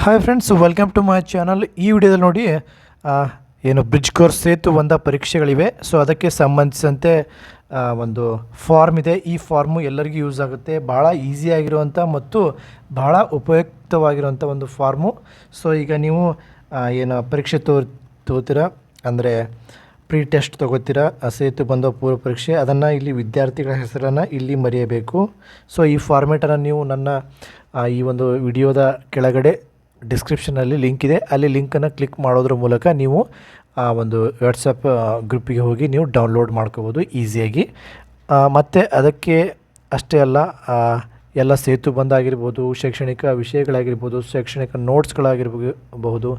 Hi friends, welcome to my channel. ಈ ವಿಡಿಯೋದಲ್ಲಿ ನೋಡಿ ಏನು ಬ್ರಿಡ್ಜ್ ಕೋರ್ಸ್ ಸೇತು ಒಂದ ಪರೀಕ್ಷೆಗಳಿವೆ. ಸೊ ಅದಕ್ಕೆ ಸಂಬಂಧಿಸಿದಂತೆ ಒಂದು ಫಾರ್ಮ್ ಇದೆ. ಈ ಫಾರ್ಮು ಎಲ್ಲರಿಗೂ ಯೂಸ್ ಆಗುತ್ತೆ. ಭಾಳ ಈಸಿಯಾಗಿರುವಂಥ ಮತ್ತು ಭಾಳ ಉಪಯುಕ್ತವಾಗಿರುವಂಥ ಒಂದು ಫಾರ್ಮು. ಸೊ ಈಗ ನೀವು ಏನು ಪರೀಕ್ಷೆ ತಗೋತೀರಾ ಅಂದರೆ ಪ್ರೀ ಟೆಸ್ಟ್ ತೊಗೋತೀರಾ, ಸೇತು ಬಂದ ಪೂರ್ವ ಪರೀಕ್ಷೆ, ಅದನ್ನು ಇಲ್ಲಿ ವಿದ್ಯಾರ್ಥಿಗಳ ಹೆಸರನ್ನು ಇಲ್ಲಿ ಮರೆಯಬೇಕು. ಸೊ ಈ ಫಾರ್ಮೇಟನ್ನು ನೀವು ನನ್ನ ಈ ಒಂದು ವಿಡಿಯೋದ ಕೆಳಗಡೆ ಡಿಸ್ಕ್ರಿಪ್ಷನಲ್ಲಿ ಲಿಂಕ್ ಇದೆ, ಅಲ್ಲಿ ಲಿಂಕನ್ನು ಕ್ಲಿಕ್ ಮಾಡೋದ್ರ ಮೂಲಕ ನೀವು ಒಂದು ವಾಟ್ಸಪ್ ಗ್ರೂಪಿಗೆ ಹೋಗಿ ನೀವು ಡೌನ್ಲೋಡ್ ಮಾಡ್ಕೋಬೋದು ಈಸಿಯಾಗಿ. ಮತ್ತು ಅದಕ್ಕೆ ಅಷ್ಟೇ ಅಲ್ಲ, ಎಲ್ಲ ಸೇತು ಬಂದಾಗಿರ್ಬೋದು, ಶೈಕ್ಷಣಿಕ ವಿಷಯಗಳಾಗಿರ್ಬೋದು, ಶೈಕ್ಷಣಿಕ ನೋಟ್ಸ್ಗಳಾಗಿರ್ಬಹುದು,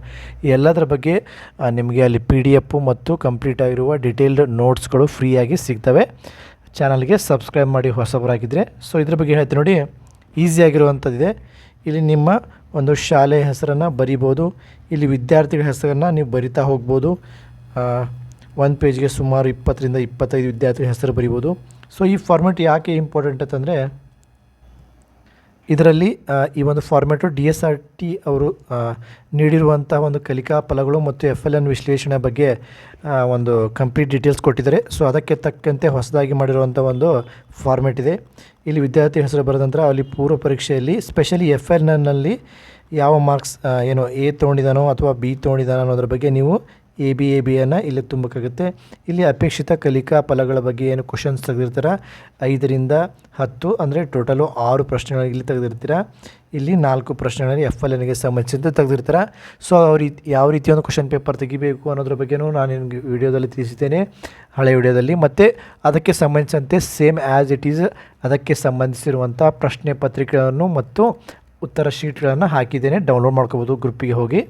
ಎಲ್ಲದರ ಬಗ್ಗೆ ನಿಮಗೆ ಅಲ್ಲಿ PDF ಮತ್ತು ಕಂಪ್ಲೀಟ್ ಆಗಿರುವ ಡಿಟೇಲ್ಡ್ ನೋಟ್ಸ್ಗಳು ಫ್ರೀಯಾಗಿ ಸಿಗ್ತವೆ. ಚಾನಲ್ಗೆ ಸಬ್ಸ್ಕ್ರೈಬ್ ಮಾಡಿ ಹೊಸಬರಾಗಿದ್ದರೆ. ಸೊ ಇದ್ರ ಬಗ್ಗೆ ಹೇಳ್ತೀನಿ ನೋಡಿ, ಈಸಿಯಾಗಿರುವಂಥದ್ದಿದೆ. ಇಲ್ಲಿ ನಿಮ್ಮ ಒಂದು ಶಾಲೆಯ ಹೆಸರನ್ನು ಬರಿಬೋದು. ಇಲ್ಲಿ ವಿದ್ಯಾರ್ಥಿಗಳ ಹೆಸರನ್ನು ನೀವು ಬರಿತಾ ಹೋಗ್ಬೋದು. ಒಂದು ಪೇಜ್ಗೆ ಸುಮಾರು 20 ರಿಂದ 25 ವಿದ್ಯಾರ್ಥಿಗಳ ಹೆಸರು ಬರಿಬೋದು. ಸೊ ಈ ಫಾರ್ಮೆಟ್ ಯಾಕೆ ಇಂಪಾರ್ಟೆಂಟ್ ಅಂತಂದರೆ, ಇದರಲ್ಲಿ ಈ ಒಂದು ಫಾರ್ಮೆಟು DSRT ಅವರು ನೀಡಿರುವಂಥ ಒಂದು ಕಲಿಕಾ ಫಲಗಳು ಮತ್ತು FLN ವಿಶ್ಲೇಷಣೆ ಬಗ್ಗೆ ಒಂದು ಕಂಪ್ಲೀಟ್ ಡೀಟೇಲ್ಸ್ ಕೊಟ್ಟಿದ್ದಾರೆ. ಸೊ ಅದಕ್ಕೆ ತಕ್ಕಂತೆ ಹೊಸದಾಗಿ ಮಾಡಿರುವಂಥ ಒಂದು ಫಾರ್ಮೆಟ್ ಇದೆ. ಇಲ್ಲಿ ವಿದ್ಯಾರ್ಥಿ ಹೆಸರು ಬರೆದ ನಂತರ ಅಲ್ಲಿ ಪೂರ್ವ ಪರೀಕ್ಷೆಯಲ್ಲಿ ಸ್ಪೆಷಲಿ FLNನಲ್ಲಿ ಯಾವ ಮಾರ್ಕ್ಸ್ ಏನು A ತೊಗೊಂಡಿದ್ದಾನೋ ಅಥವಾ B ತೊಗೊಂಡಿದ್ದಾನೋ ಅನ್ನೋದ್ರ ಬಗ್ಗೆ ನೀವು ABಯನ್ನು ಇಲ್ಲಿ ತುಂಬಬೇಕಾಗುತ್ತೆ. ಇಲ್ಲಿ ಅಪೇಕ್ಷಿತ ಕಲಿಕಾ ಫಲಗಳ ಬಗ್ಗೆ ಏನು ಕ್ವಶನ್ಸ್ ತೆಗೆದಿರ್ತೀರ, 5 ರಿಂದ 10 ಅಂದರೆ ಟೋಟಲು 6 ಪ್ರಶ್ನೆಗಳು ಇಲ್ಲಿ ತೆಗೆದಿರ್ತೀರ. ಇಲ್ಲಿ 4 ಪ್ರಶ್ನೆಗಳಲ್ಲಿ FLNಗೆ ಸಂಬಂಧಿಸಿದಂತೆ ತೆಗೆದಿರ್ತೀರ. ಸೊ ಯಾವ ರೀತಿ ಒಂದು ಕ್ವಶನ್ ಪೇಪರ್ ತೆಗಿಬೇಕು ಅನ್ನೋದ್ರ ಬಗ್ಗೆಯೂ ನಾನು ನಿಮಗೆ ವಿಡಿಯೋದಲ್ಲಿ ತಿಳಿಸಿದ್ದೇನೆ, ಹಳೆ ವಿಡಿಯೋದಲ್ಲಿ. ಮತ್ತು ಅದಕ್ಕೆ ಸಂಬಂಧಿಸಿದಂತೆ ಸೇಮ್ ಆ್ಯಸ್ ಇಟ್ ಈಸ್ ಅದಕ್ಕೆ ಸಂಬಂಧಿಸಿರುವಂಥ ಪ್ರಶ್ನೆ ಪತ್ರಿಕೆಗಳನ್ನು ಮತ್ತು ಉತ್ತರ ಶೀಟ್ಗಳನ್ನು ಹಾಕಿದ್ದೇನೆ, ಡೌನ್ಲೋಡ್ ಮಾಡ್ಕೋಬೋದು ಗ್ರೂಪಿಗೆ ಹೋಗಿ.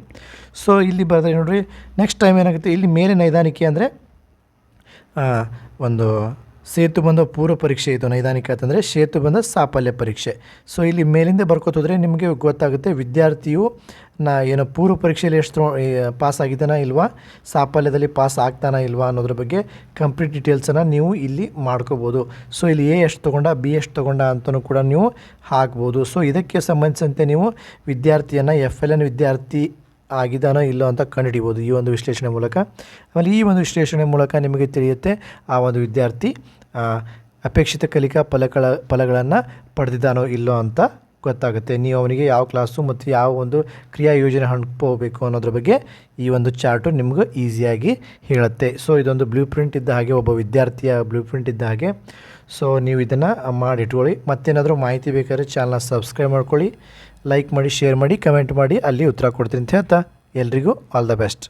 ಸೊ ಇಲ್ಲಿ ಬರೆದ್ರೆ ನೋಡಿರಿ, ನೆಕ್ಸ್ಟ್ ಟೈಮ್ ಏನಾಗುತ್ತೆ, ಇಲ್ಲಿ ಮೇಲೆ ನೈದಾನಿಕೆ ಅಂದರೆ ಒಂದು ಸೇತು ಬಂದ ಪೂರ್ವ ಪರೀಕ್ಷೆ ಇದು ನೈದಾನಿಕ ಅಂತಂದರೆ ಸೇತು ಬಂದ ಸಾಫಲ್ಯ ಪರೀಕ್ಷೆ. ಸೊ ಇಲ್ಲಿ ಮೇಲಿಂದ ಬರ್ಕೋತಿದ್ರೆ ನಿಮಗೆ ಗೊತ್ತಾಗುತ್ತೆ ವಿದ್ಯಾರ್ಥಿಯು ಏನು ಪೂರ್ವ ಪರೀಕ್ಷೆಯಲ್ಲಿ ಎಷ್ಟು ಪಾಸ್ ಆಗಿದ್ದಾನ ಇಲ್ವಾ, ಸಾಫಲ್ಯದಲ್ಲಿ ಪಾಸ್ ಆಗ್ತಾನಾ ಇಲ್ವಾ ಅನ್ನೋದ್ರ ಬಗ್ಗೆ ಕಂಪ್ಲೀಟ್ ಡೀಟೇಲ್ಸನ್ನು ನೀವು ಇಲ್ಲಿ ಮಾಡ್ಕೋಬೋದು. ಸೊ ಇಲ್ಲಿ A ಎಷ್ಟು ತೊಗೊಂಡ, B ಎಷ್ಟು ತೊಗೊಂಡ ಅಂತಲೂ ಕೂಡ ನೀವು ಹಾಕ್ಬೋದು. ಸೊ ಇದಕ್ಕೆ ಸಂಬಂಧಿಸಿದಂತೆ ನೀವು ವಿದ್ಯಾರ್ಥಿಯನ್ನು FLN ವಿದ್ಯಾರ್ಥಿ ಆಗಿದ್ದಾನೋ ಇಲ್ಲೋ ಅಂತ ಕಂಡುಹಿಡಿಬೋದು ಈ ಒಂದು ವಿಶ್ಲೇಷಣೆ ಮೂಲಕ. ಆಮೇಲೆ ಈ ಒಂದು ವಿಶ್ಲೇಷಣೆ ಮೂಲಕ ನಿಮಗೆ ತಿಳಿಯುತ್ತೆ ಆ ಒಂದು ವಿದ್ಯಾರ್ಥಿ ಅಪೇಕ್ಷಿತ ಕಲಿಕಾ ಫಲಗಳನ್ನು ಪಡೆದಿದ್ದಾನೋ ಇಲ್ಲೋ ಅಂತ ಗೊತ್ತಾಗುತ್ತೆ. ನೀವು ಅವನಿಗೆ ಯಾವ ಕ್ಲಾಸು ಮತ್ತು ಯಾವ ಒಂದು ಕ್ರಿಯಾ ಯೋಜನೆ ಹಂಚ್ಕೋಬೇಕು ಅನ್ನೋದ್ರ ಬಗ್ಗೆ ಈ ಒಂದು ಚಾರ್ಟು ನಿಮ್ಗೆ ಈಸಿಯಾಗಿ ಹೇಳುತ್ತೆ. ಸೊ ಇದೊಂದು ಬ್ಲೂ ಪ್ರಿಂಟ್ ಇದ್ದ ಹಾಗೆ, ಒಬ್ಬ ವಿದ್ಯಾರ್ಥಿಯ ಬ್ಲೂ ಪ್ರಿಂಟ್ ಇದ್ದ ಹಾಗೆ. ಸೊ ನೀವು ಇದನ್ನು ಮಾಡಿಟ್ಕೊಳ್ಳಿ. ಮತ್ತೇನಾದರೂ ಮಾಹಿತಿ ಬೇಕಾದರೆ ಚಾನಲ್ನ ಸಬ್ಸ್ಕ್ರೈಬ್ ಮಾಡ್ಕೊಳ್ಳಿ, ಲೈಕ್ ಮಾಡಿ, ಶೇರ್ ಮಾಡಿ, ಕಮೆಂಟ್ ಮಾಡಿ, ಅಲ್ಲಿ ಉತ್ತರ ಕೊಡ್ತೀನಿ ಅಂತ ಹೇಳ್ತಾ ಎಲ್ರಿಗೂ ಆಲ್ ದ ಬೆಸ್ಟ್.